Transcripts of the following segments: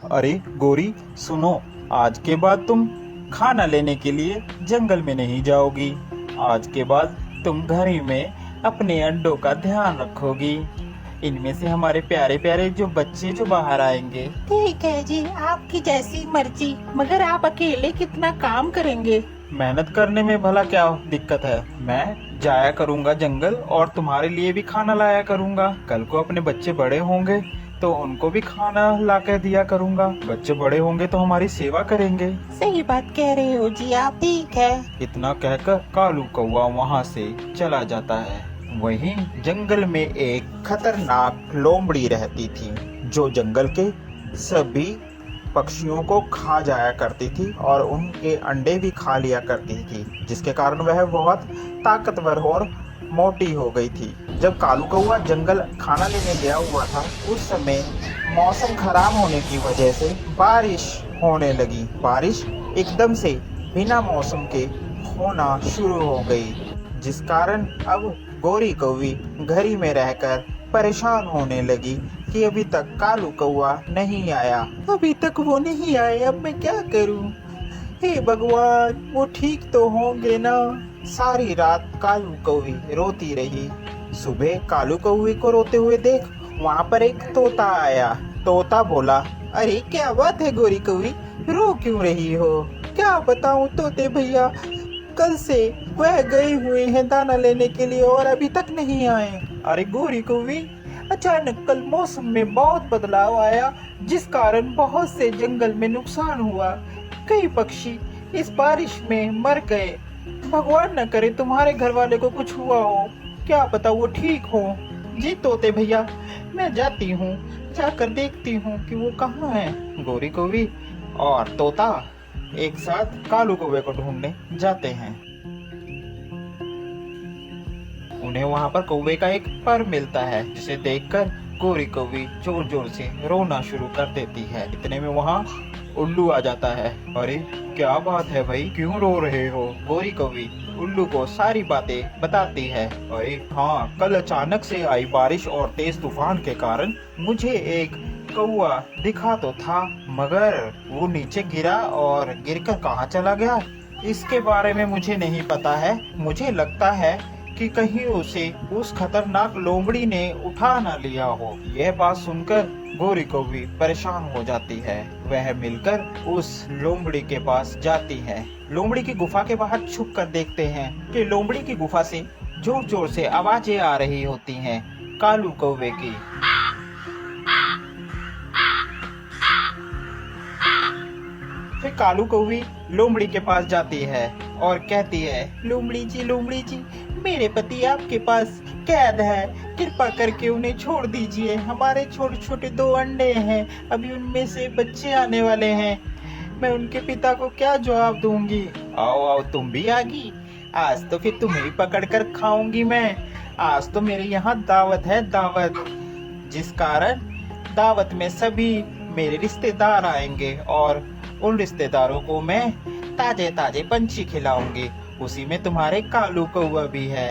अरे गोरी सुनो, आज के बाद तुम खाना लेने के लिए जंगल में नहीं जाओगी। आज के बाद तुम घर ही में अपने अंडों का ध्यान रखोगी। इनमें से हमारे प्यारे प्यारे जो बच्चे जो बाहर आएंगे। ठीक है जी, आपकी जैसी मर्जी। मगर आप अकेले कितना काम करेंगे? मेहनत करने में भला क्या दिक्कत है। मैं जाया करूंगा जंगल और तुम्हारे लिए भी खाना लाया करूंगा। कल को अपने बच्चे बड़े होंगे तो उनको भी खाना ला कर दिया करूंगा। बच्चे बड़े होंगे तो हमारी सेवा करेंगे। सही बात कह रहे हो जी आप। ठीक है। इतना कहकर कालू कौवा वहाँ से चला जाता है। वहीं जंगल में एक खतरनाक लोमड़ी रहती थी जो जंगल के सभी पक्षियों को खा जाया करती थी और उनके अंडे भी खा लिया करती थी, जिसके कारण वह बहुत ताकतवर और मोटी हो गई थी। जब कालू कौवा जंगल खाना लेने गया हुआ था उस समय मौसम खराब होने की वजह से बारिश होने लगी। बारिश एकदम से बिना मौसम के होना शुरू हो गई, जिस कारण अब गोरी कौवी घर ही में रहकर परेशान होने लगी कि अभी तक कालू कौवा नहीं आया। अभी तक वो नहीं आए, अब मैं क्या करूं? हे भगवान, वो ठीक तो होंगे ना? सारी रात कालू कौवी रोती रही। सुबह कालू कौवे को रोते हुए देख वहाँ पर एक तोता आया। तोता बोला, अरे क्या बात है गोरी कौवी, रो क्यों रही हो? क्या बताऊं तोते भैया, कल से वह गए हुए हैं दाना लेने के लिए और अभी तक नहीं आए। अरे गोरी कौवी, अचानक कल मौसम में बहुत बदलाव आया जिस कारण बहुत से जंगल में नुकसान हुआ। कई पक्षी इस बारिश में मर गए। भगवान न करे तुम्हारे घर वाले को कुछ हुआ हो, क्या पता वो ठीक हो। जी तोते भैया, मैं जाती हूँ, जाकर देखती हूँ कि वो कहाँ है। गोरी कौवी और तोता एक साथ कालू कौवे को ढूंढने जाते हैं। उन्हें वहां पर कौवे का एक पर मिलता है, जिसे देखकर गोरी कौवी जोर जोर से रोना शुरू कर देती है। इतने में वहां उल्लू आ जाता है। अरे क्या बात है भाई, क्यों रो रहे हो? गोरी कौवी उल्लू को सारी बातें बताती है। अरे हाँ, कल अचानक से आई बारिश और तेज तूफान के कारण मुझे एक कौवा दिखा तो था, मगर वो नीचे गिरा और गिरकर कहाँ चला गया इसके बारे में मुझे नहीं पता है। मुझे लगता है कि कहीं उसे उस खतरनाक लोमड़ी ने उठा ना लिया हो। यह बात सुनकर गोरी कौवी परेशान हो जाती है। वह मिलकर उस लोमड़ी के पास जाती है। लोमड़ी की गुफा के बाहर छुप कर देखते हैं कि लोमड़ी की गुफा से जोर जोर से आवाजें आ रही होती हैं कालू कौवे की। फिर कालू कौवी लोमड़ी के पास जाती है और कहती है, लोमड़ी जी, मेरे पति आपके पास कैद है, कृपा करके उन्हें छोड़ दीजिए। हमारे छोटे छोटे 2 अंडे हैं, अभी उनमें से बच्चे आने वाले हैं। मैं उनके पिता को क्या जवाब दूंगी? आओ आओ, तुम भी आ गई। आज तो फिर तुम्हें भी पकड़ कर खाऊंगी मैं। आज तो मेरे यहाँ दावत है, दावत, जिस कारण दावत में सभी मेरे रिश्तेदार आएंगे और उन रिश्तेदारों को मैं ताजे ताजे पंछी खिलाऊंगी। उसी में तुम्हारे कालू कौवा भी है।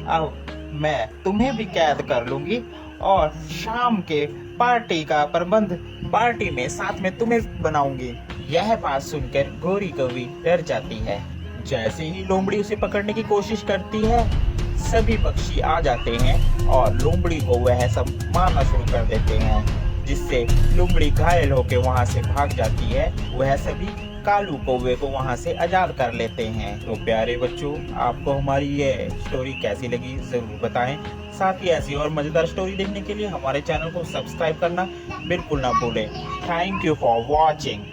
अब मैं तुम्हें भी कैद कर लूंगी और शाम के पार्टी का प्रबंध पार्टी में साथ में तुम्हें बनाऊंगी। यह बात सुनकर गोरी कौवी डर जाती है। जैसे ही लोमड़ी उसे पकड़ने की कोशिश करती है, सभी पक्षी आ जाते हैं और लोमड़ी को वह सब मारना शुरू कर देते हैं, जिससे लोमड़ी घायल होकर वहां से भाग जाती है। वह सभी कालू कौवे को वहां से आजाद कर लेते हैं। तो प्यारे बच्चों, आपको हमारी ये स्टोरी कैसी लगी जरूर बताएं। साथ ही ऐसी और मजेदार स्टोरी देखने के लिए हमारे चैनल को सब्सक्राइब करना बिल्कुल ना भूलें। Thank you for watching.